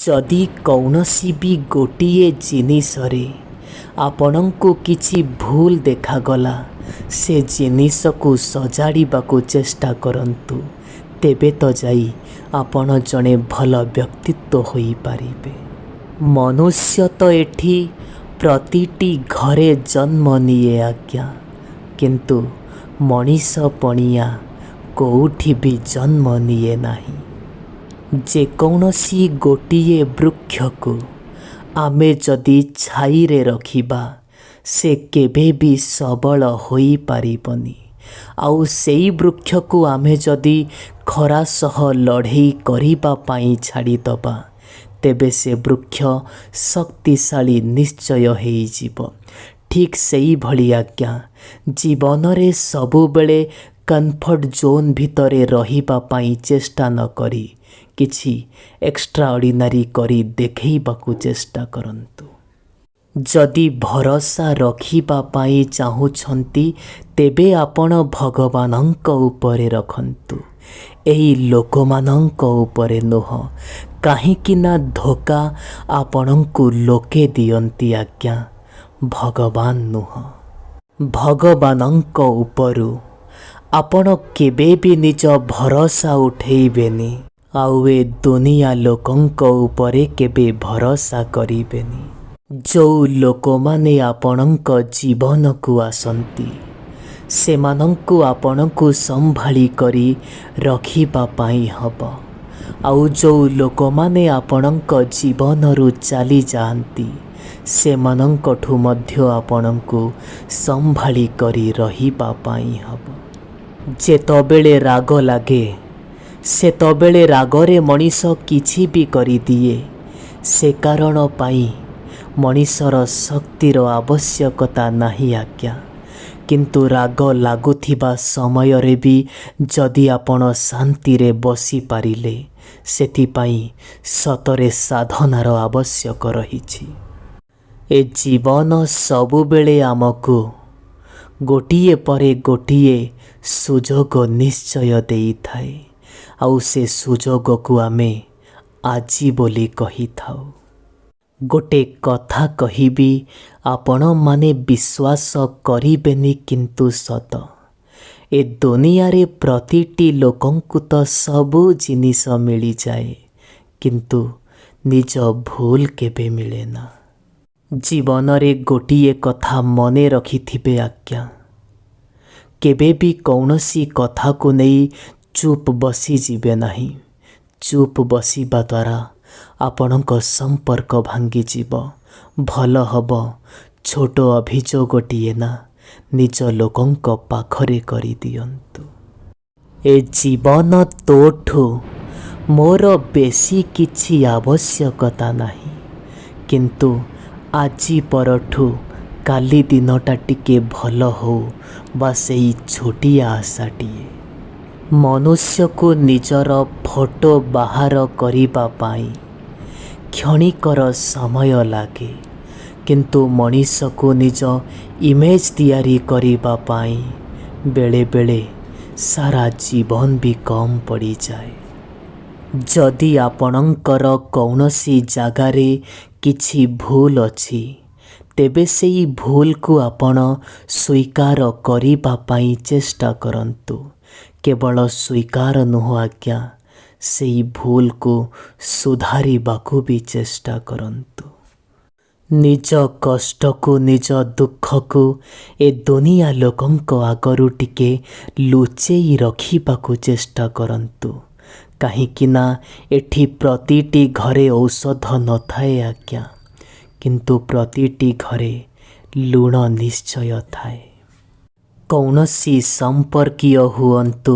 जदि कौनसी भी गोटिए जिनिसरे आपणଙ୍କୁ କିଛି ଭୁଲ ଦେଖାଗଲା ସେ ଜିନିଷକୁ ସଜାଡ଼ିବାକୁ ଚେଷ୍ଟା କରନ୍ତୁ। ତେବେ ତ ଯାଇ ଆପଣ ଜଣେ ଭଲ ବ୍ୟକ୍ତିତ୍ୱ ହୋଇପାରିବେ। ମନୁଷ୍ୟ ତ ଏଠି ପ୍ରତିଟି ଘରେ ଜନ୍ମ ନିଏ ଆଜ୍ଞା, କିନ୍ତୁ ମଣିଷ ପଣିଆ କେଉଁଠି ବି ଜନ୍ମ ନିଏ ନାହିଁ। ଯେକୌଣସି ଗୋଟିଏ ବୃକ୍ଷକୁ ଆମେ ଯଦି ଛାଇରେ ରଖିବା ସେ କେବେ ବି ସବଳ ହୋଇପାରିବନି। ଆଉ ସେଇ ବୃକ୍ଷକୁ ଆମେ ଯଦି ଖରା ସହ ଲଢ଼େଇ କରିବା ପାଇଁ ଛାଡ଼ିଦେବା ତେବେ ସେ ବୃକ୍ଷ ଶକ୍ତିଶାଳୀ ନିଶ୍ଚୟ ହେଇଯିବ। ଠିକ୍ ସେଇଭଳି ଆଜ୍ଞା, ଜୀବନରେ ସବୁବେଳେ କମ୍ଫର୍ଟ ଜୋନ୍ ଭିତରେ ରହିବା ପାଇଁ ଚେଷ୍ଟା ନ କରି କିଛି ଏକ୍ସଟ୍ରା ଅର୍ଡ଼ିନାରୀ କରି ଦେଖେଇବାକୁ ଚେଷ୍ଟା କରନ୍ତୁ। ଯଦି ଭରସା ରଖିବା ପାଇଁ ଚାହୁଁଛନ୍ତି ତେବେ ଆପଣ ଭଗବାନଙ୍କ ଉପରେ ରଖନ୍ତୁ, ଏହି ଲୋକମାନଙ୍କ ଉପରେ ନୁହଁ। କାହିଁକି ନା ଧୋକା ଆପଣଙ୍କୁ ଲୋକେ ଦିଅନ୍ତି ଆଜ୍ଞା, ଭଗବାନ ନୁହଁ। ଭଗବାନଙ୍କ ଉପରୁ ଆପଣ କେବେ ବି ନିଜ ଭରସା ଉଠେଇବେନି, ଆଉ ଏ ଦୁନିଆ ଲୋକଙ୍କ ଉପରେ କେବେ ଭରସା କରିବେନି। ଯେଉଁ ଲୋକମାନେ ଆପଣଙ୍କ ଜୀବନକୁ ଆସନ୍ତି ସେମାନଙ୍କୁ ଆପଣଙ୍କୁ ସମ୍ଭାଳି କରି ରଖିବା ପାଇଁ ହେବ। ଆଉ ଯେଉଁ ଲୋକମାନେ ଆପଣଙ୍କ ଜୀବନରୁ ଚାଲିଯାଆନ୍ତି ସେମାନଙ୍କଠୁ ମଧ୍ୟ ଆପଣଙ୍କୁ ସମ୍ଭାଳି କରି ରହିବା ପାଇଁ ହେବ। ଯେତେବେଳେ ରାଗ ଲାଗେ ସେତେବେଳେ ରାଗରେ ମଣିଷ କିଛି ବି କରିଦିଏ। ସେ କାରଣ ପାଇଁ ମଣିଷର ଶକ୍ତିର ଆବଶ୍ୟକତା ନାହିଁ ଆଜ୍ଞା। କିନ୍ତୁ ରାଗ ଲାଗୁଥିବା ସମୟରେ ବି ଯଦି ଆପଣ ଶାନ୍ତିରେ ବସିପାରିଲେ ସେଥିପାଇଁ ସତରେ ସାଧନାର ଆବଶ୍ୟକ ରହିଛି। ଏ ଜୀବନ ସବୁବେଳେ ଆମକୁ ଗୋଟିଏ ପରେ ଗୋଟିଏ ସୁଯୋଗ ନିଶ୍ଚୟ ଦେଇଥାଏ, ଆଉ ସେ ସୁଯୋଗକୁ ଆମେ ଆଜି ବୋଲି କହିଥାଉ। ଗୋଟେ କଥା କହିବି, ଆପଣମାନେ ବିଶ୍ୱାସ କରିବେନି କିନ୍ତୁ ସତ, ଏ ଦୁନିଆରେ ପ୍ରତିଟି ଲୋକଙ୍କୁ ତ ସବୁ ଜିନିଷ ମିଳିଯାଏ କିନ୍ତୁ ନିଜ ଭୁଲ କେବେ ମିଳେନା। ଜୀବନରେ ଗୋଟିଏ କଥା ମନେ ରଖିଥିବେ ଆଜ୍ଞା, କେବେ ବି କୌଣସି କଥାକୁ ନେଇ ଚୁପ୍ ବସିଯିବେ ନାହିଁ। ଚୁପ୍ ବସିବା ଦ୍ୱାରା ଆପଣଙ୍କ ସମ୍ପର୍କ ଭାଙ୍ଗିଯିବ। ଭଲ ହେବ ଛୋଟ ଅଭିଯୋଗଟିଏ ନା ନିଜ ଲୋକଙ୍କ ପାଖରେ କରିଦିଅନ୍ତୁ। ଏ ଜୀବନ ତୋଠୁ ମୋର ବେଶୀ କିଛି ଆବଶ୍ୟକତା ନାହିଁ, କିନ୍ତୁ ଆଜି ପରଠୁ କାଲି ଦିନଟା ଟିକେ ଭଲ ହଉ ବା ସେଇ ଛୋଟିଆ ଆଶାଟିଏ। ମନୁଷ୍ୟକୁ ନିଜର ଫଟୋ ବାହାର କରିବା ପାଇଁ କ୍ଷଣିକର ସମୟ ଲାଗେ, କିନ୍ତୁ ମଣିଷକୁ ନିଜ ଇମେଜ୍ ତିଆରି କରିବା ପାଇଁ ବେଳେବେଳେ ସାରା ଜୀବନ ବି କମ୍ ପଡ଼ିଯାଏ। ଯଦି ଆପଣଙ୍କର କୌଣସି ଜାଗାରେ କିଛି ଭୁଲ ଅଛି ତେବେ ସେଇ ଭୁଲକୁ ଆପଣ ସ୍ୱୀକାର କରିବା ପାଇଁ ଚେଷ୍ଟା କରନ୍ତୁ। କେବଳ ସ୍ୱୀକାର ନୁହଁ ଆଜ୍ଞା, ସେଇ ଭୁଲକୁ ସୁଧାରିବାକୁ ବି ଚେଷ୍ଟା କରନ୍ତୁ। ନିଜ କଷ୍ଟକୁ ନିଜ ଦୁଃଖକୁ ଏ ଦୁନିଆ ଲୋକଙ୍କ ଆଗରୁ ଟିକେ ଲୁଚେଇ ରଖିବାକୁ ଚେଷ୍ଟା କରନ୍ତୁ। କାହିଁକି ନା ଏଠି ପ୍ରତିଟି ଘରେ ଔଷଧ ନଥାଏ ଆଜ୍ଞା, କିନ୍ତୁ ପ୍ରତିଟି ଘରେ ଲୁଣ ନିଶ୍ଚୟ ଥାଏ। କୌଣସି ସମ୍ପର୍କୀୟ ହୁଅନ୍ତୁ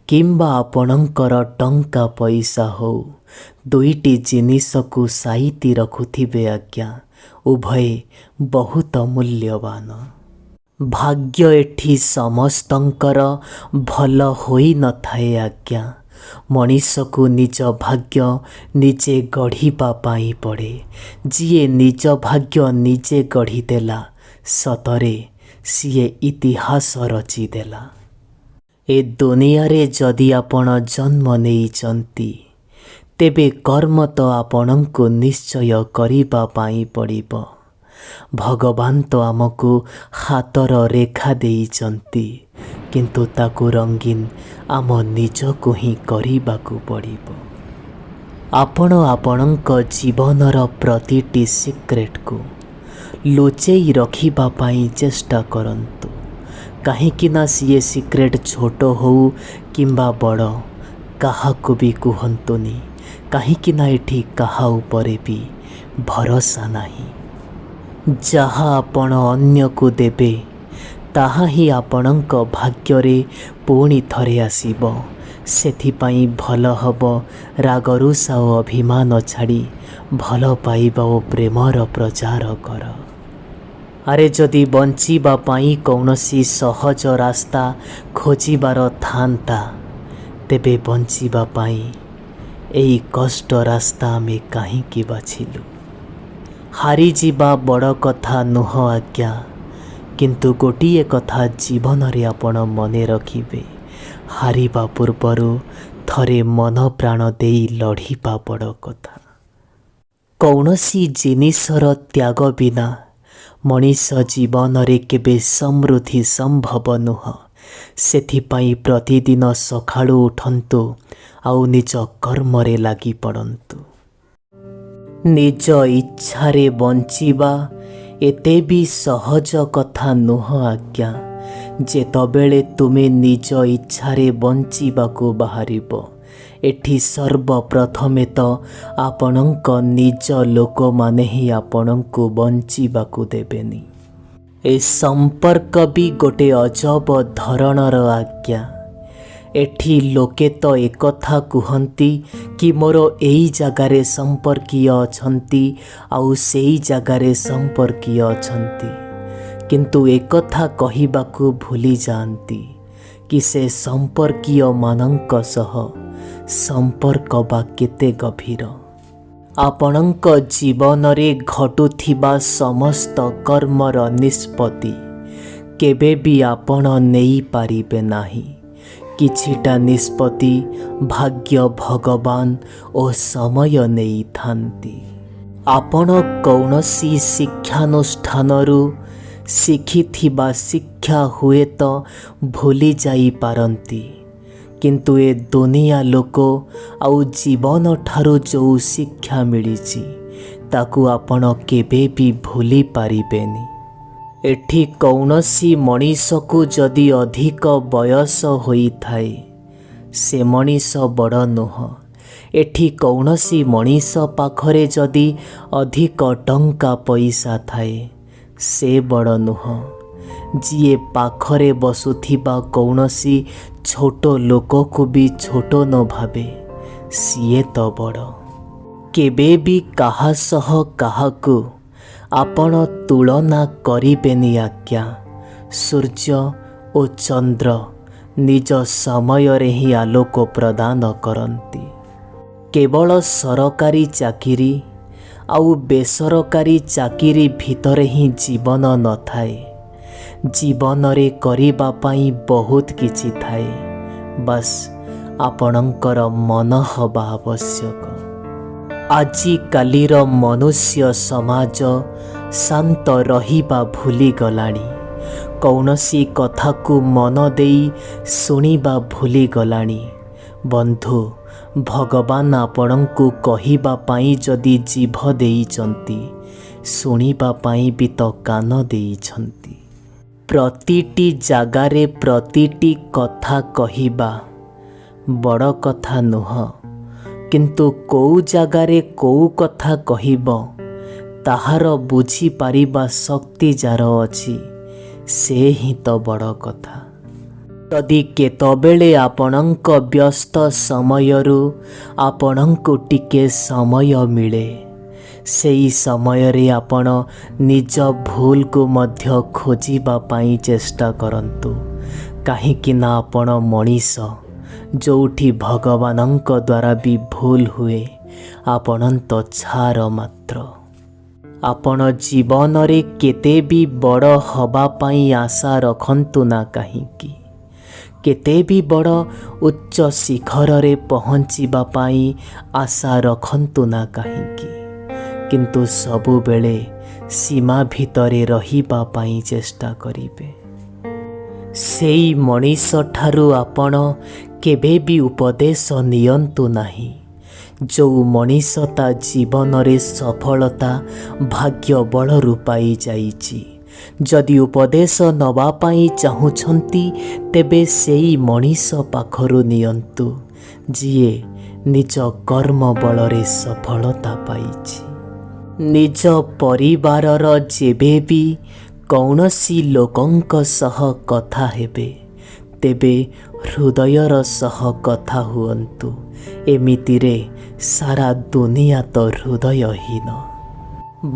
କିମ୍ବା ଆପଣଙ୍କର ଟଙ୍କା ପଇସା ହଉ, ଦୁଇଟି ଜିନିଷକୁ ସାଇତି ରଖୁଥିବେ ଆଜ୍ଞା, ଉଭୟେ ବହୁତ ମୂଲ୍ୟବାନ। ଭାଗ୍ୟ ଏଠି ସମସ୍ତଙ୍କର ଭଲ ହୋଇନଥାଏ ଆଜ୍ଞା। ମଣିଷକୁ ନିଜ ଭାଗ୍ୟ ନିଜେ ଗଢ଼ିବା ପାଇଁ ପଡ଼େ। ଯିଏ ନିଜ ଭାଗ୍ୟ ନିଜେ ଗଢ଼ିଦେଲା ସତରେ ସିଏ ଇତିହାସ ରଚିଦେଲା। ଏ ଦୁନିଆରେ ଯଦି ଆପଣ ଜନ୍ମ ନେଇଛନ୍ତି ତେବେ କର୍ମ ତ ଆପଣଙ୍କୁ ନିଶ୍ଚୟ କରିବା ପାଇଁ ପଡ଼ିବ। ଭଗବାନ ତ ଆମକୁ ହାତର ରେଖା ଦେଇଛନ୍ତି, କିନ୍ତୁ ତାକୁ ରଙ୍ଗୀନ ଆମ ନିଜକୁ ହିଁ କରିବାକୁ ପଡ଼ିବ। ଆପଣ ଆପଣଙ୍କ ଜୀବନର ପ୍ରତିଟି ସିକ୍ରେଟକୁ ଲୁଚେଇ ରଖିବା ପାଇଁ ଚେଷ୍ଟା କରନ୍ତୁ। କାହିଁକିନା ସିଏ ସିକ୍ରେଟ ଛୋଟ ହେଉ କିମ୍ବା ବଡ଼, କାହାକୁ ବି କୁହନ୍ତୁନି। କାହିଁକିନା ଏଠି କାହା ଉପରେ ବି ଭରସା ନାହିଁ। ଯାହା ଆପଣ ଅନ୍ୟକୁ ଦେବେ ତାହା ହିଁ ଆପଣଙ୍କ ଭାଗ୍ୟରେ ପୁଣି ଥରେ ଆସିବ। ସେଥିପାଇଁ ଭଲ ହେବ ରାଗରୁଷା ଓ ଅଭିମାନ ଛାଡ଼ି ଭଲ ପାଇବା ଓ ପ୍ରେମର ପ୍ରଚାର କର। ଆରେ ଯଦି ବଞ୍ଚିବା ପାଇଁ କୌଣସି ସହଜ ରାସ୍ତା ଖୋଜିବାର ଥାନ୍ତା, ତେବେ ବଞ୍ଚିବା ପାଇଁ ଏହି କଷ୍ଟ ରାସ୍ତା ଆମେ କାହିଁକି ବାଛିଲୁ? ହାରିଯିବା ବଡ଼ କଥା ନୁହଁ ଆଜ୍ଞା, କିନ୍ତୁ ଗୋଟିଏ କଥା ଜୀବନରେ ଆପଣ ମନେ ରଖିବେ, ହାରିବା ପୂର୍ବରୁ ଥରେ ମନ ପ୍ରାଣ ଦେଇ ଲଢ଼ିବା ବଡ଼ କଥା। କୌଣସି ଜିନିଷର ତ୍ୟାଗ ବିନା ମଣିଷ ଜୀବନରେ କେବେ ସମୃଦ୍ଧି ସମ୍ଭବ ନୁହଁ। ସେଥିପାଇଁ ପ୍ରତିଦିନ ସକାଳୁ ଉଠନ୍ତୁ ଆଉ ନିଜ କର୍ମରେ ଲାଗି ପଡ଼ନ୍ତୁ। ନିଜ ଇଚ୍ଛାରେ ବଞ୍ଚିବା ଏତେ ବି ସହଜ କଥା ନୁହଁ ଆଜ୍ଞା। ଯେତେବେଳେ ତୁମେ ନିଜ ଇଚ୍ଛାରେ ବଞ୍ଚିବାକୁ ବାହାରିବ, ଏଠି ସର୍ବପ୍ରଥମେ ତ ଆପଣଙ୍କ ନିଜ ଲୋକମାନେ ହିଁ ଆପଣଙ୍କୁ ବଞ୍ଚିବାକୁ ଦେବେନି। ଏ ସମ୍ପର୍କ ବି ଗୋଟେ ଅଜବ ଧରଣର ଆଜ୍ଞା। ଏଠି ଲୋକେ ତ ଏକଥା କୁହନ୍ତି କି ମୋର ଏଇ ଜାଗାରେ ସମ୍ପର୍କୀୟ ଅଛନ୍ତି ଆଉ ସେଇ ଜାଗାରେ ସମ୍ପର୍କୀୟ ଅଛନ୍ତି, କିନ୍ତୁ ଏକଥା କହିବାକୁ ଭୁଲି ଯାଆନ୍ତି କି ସେ ସମ୍ପର୍କୀୟମାନଙ୍କ ସହ ସମ୍ପର୍କ ବା କେତେ ଗଭୀର। ଆପଣଙ୍କ ଜୀବନରେ ଘଟୁଥିବା ସମସ୍ତ କର୍ମର ନିଷ୍ପତ୍ତି କେବେ ବି ଆପଣ ନେଇପାରିବେ ନାହିଁ। କିଛିଟା ନିଷ୍ପତ୍ତି ଭାଗ୍ୟ, ଭଗବାନ ଓ ସମୟ ନେଇଥାନ୍ତି। ଆପଣ କୌଣସି ଶିକ୍ଷାନୁଷ୍ଠାନରୁ ଶିଖିଥିବା ଶିକ୍ଷା ହୁଏତ ଭୁଲି ଯାଇପାରନ୍ତି, କିନ୍ତୁ ଏ ଦୁନିଆ ଲୋକ ଆଉ ଜୀବନଠାରୁ ଯେଉଁ ଶିକ୍ଷା ମିଳିଛି ତାକୁ ଆପଣ କେବେ ବି ଭୁଲି ପାରିବେନି। ଏଠି କୌଣସି ମଣିଷକୁ ଯଦି ଅଧିକ ବୟସ ହୋଇଥାଏ, ସେ ମଣିଷ ବଡ଼ ନୁହଁ। ଏଠି କୌଣସି ମଣିଷ ପାଖରେ ଯଦି ଅଧିକ ଟଙ୍କା ପଇସା ଥାଏ, ସେ ବଡ଼ ନୁହଁ। ଯିଏ ପାଖରେ ବସୁଥିବା କୌଣସି ଛୋଟ ଲୋକକୁ ବି ଛୋଟ ନ ଭାବେ, ସିଏ ତ ବଡ଼। କେବେ ବି କାହା ସହ କାହାକୁ ଆପଣ ତୁଳନା କରିବେନି ଆଜ୍ଞା। ସୂର୍ଯ୍ୟ ଓ ଚନ୍ଦ୍ର ନିଜ ସମୟରେ ହିଁ ଆଲୋକ ପ୍ରଦାନ କରନ୍ତି। କେବଳ ସରକାରୀ ଚାକିରି ଆଉ ବେସରକାରୀ ଚାକିରି ଭିତରେ ହିଁ ଜୀବନ ନଥାଏ। ଜୀବନରେ କରିବା ପାଇଁ ବହୁତ କିଛି ଥାଏ, ବାସ୍ ଆପଣଙ୍କର ମନ ହେବା ଆବଶ୍ୟକ। ଆଜିକାଲିର ମନୁଷ୍ୟ ସମାଜ ଶାନ୍ତ ରହିବା ଭୁଲିଗଲାଣି। କୌଣସି କଥାକୁ ମନ ଦେଇ ଶୁଣିବା ଭୁଲିଗଲାଣି। ବନ୍ଧୁ, ଭଗବାନ ଆପଣଙ୍କୁ କହିବା ପାଇଁ ଯଦି ଜିଭ ଦେଇଛନ୍ତି, ଶୁଣିବା ପାଇଁ ବି ତ କାନ ଦେଇଛନ୍ତି। ପ୍ରତିଟି ଜାଗାରେ ପ୍ରତିଟି କଥା କହିବା ବଡ଼ କଥା ନୁହଁ, କିନ୍ତୁ କେଉଁ ଜାଗାରେ କେଉଁ କଥା କହିବ ତାହାର ବୁଝିପାରିବା ଶକ୍ତି ଯାର ଅଛି, ସେ ହିଁ ତ ବଡ଼ କଥା। ଯଦି କେତେବେଳେ ଆପଣଙ୍କ ବ୍ୟସ୍ତ ସମୟରୁ ଆପଣଙ୍କୁ ଟିକେ ସମୟ ମିଳେ, ସେଇ ସମୟରେ ଆପଣ ନିଜ ଭୁଲକୁ ମଧ୍ୟ ଖୋଜିବା ପାଇଁ ଚେଷ୍ଟା କରନ୍ତୁ। କାହିଁକିନା ଆପଣ ମଣିଷ। ଯେଉଁଠି ଭଗବାନଙ୍କ ଦ୍ୱାରା ବି ଭୁଲ ହୁଏ, ଆପଣ ତ ଛାର ମାତ୍ର। ଆପଣ ଜୀବନରେ କେତେ ବି ବଡ଼ ହେବା ପାଇଁ ଆଶା ରଖନ୍ତୁ ନା କାହିଁକି, କେତେ ବି ବଡ଼ ଉଚ୍ଚ ଶିଖରରେ ପହଞ୍ଚିବା ପାଇଁ ଆଶା ରଖନ୍ତୁ ନା କାହିଁକି, କିନ୍ତୁ ସବୁବେଳେ ସୀମା ଭିତରେ ରହିବା ପାଇଁ ଚେଷ୍ଟା କରିବେ। ସେଇ ମଣିଷଠାରୁ ଆପଣ କେବେ ବି ଉପଦେଶ ନିଅନ୍ତୁ ନାହିଁ, ଯେଉଁ ମଣିଷ ତା ଜୀବନରେ ସଫଳତା ଭାଗ୍ୟ ବଳରୁ ପାଇଯାଇଛି। ଯଦି ଉପଦେଶ ନେବା ପାଇଁ ଚାହୁଁଛନ୍ତି, ତେବେ ସେଇ ମଣିଷ ପାଖରୁ ନିଅନ୍ତୁ ଯିଏ ନିଜ କର୍ମ ବଳରେ ସଫଳତା ପାଇଛି। ନିଜ ପରିବାରର ଯେବେ ବି କୌଣସି ଲୋକଙ୍କ ସହ କଥା ହେବେ, ତେବେ ହୃଦୟର ସହ କଥା ହୁଅନ୍ତୁ। ଏମିତିରେ ସାରା ଦୁନିଆ ତ ହୃଦୟହୀନ।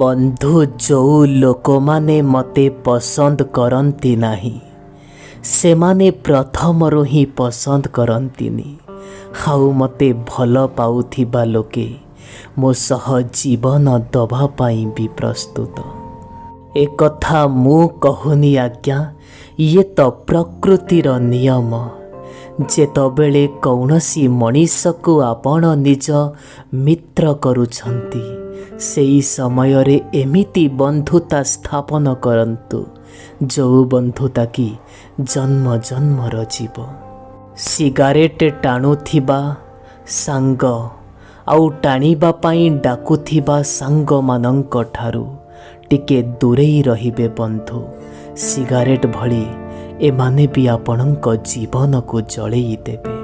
ବନ୍ଧୁ, ଯେଉଁ ଲୋକମାନେ ମୋତେ ପସନ୍ଦ କରନ୍ତି ନାହିଁ, ସେମାନେ ପ୍ରଥମରୁ ହିଁ ପସନ୍ଦ କରନ୍ତିନି। ଆଉ ମୋତେ ଭଲ ପାଉଥିବା ଲୋକେ ମୋ ସହ ଜୀବନ ଦେବା ପାଇଁ ବି ପ୍ରସ୍ତୁତ। ଏକଥା ମୁଁ କହୁନି ଆଜ୍ଞା, ଇଏ ତ ପ୍ରକୃତିର ନିୟମ। ଯେତେବେଳେ କୌଣସି ମଣିଷକୁ ଆପଣ ନିଜ ମିତ୍ର କରୁଛନ୍ତି, ସେହି ସମୟରେ ଏମିତି ବନ୍ଧୁତା ସ୍ଥାପନ କରନ୍ତୁ, ଯେଉଁ ବନ୍ଧୁତା କି ଜନ୍ମ ଜନ୍ମର ଯିବ। ସିଗାରେଟ୍ ଟାଣୁଥିବା ସାଙ୍ଗ ଆଉ ଟାଣିବା ପାଇଁ ଡାକୁଥିବା ସାଙ୍ଗମାନଙ୍କ ଠାରୁ ଟିକେ ଦୂରେଇ ରହିବେ ବନ୍ଧୁ। ସିଗାରେଟ୍ ଭଳି ଏମାନେ ବି ଆପଣଙ୍କ ଜୀବନକୁ ଜଳେଇ ଦେବେ।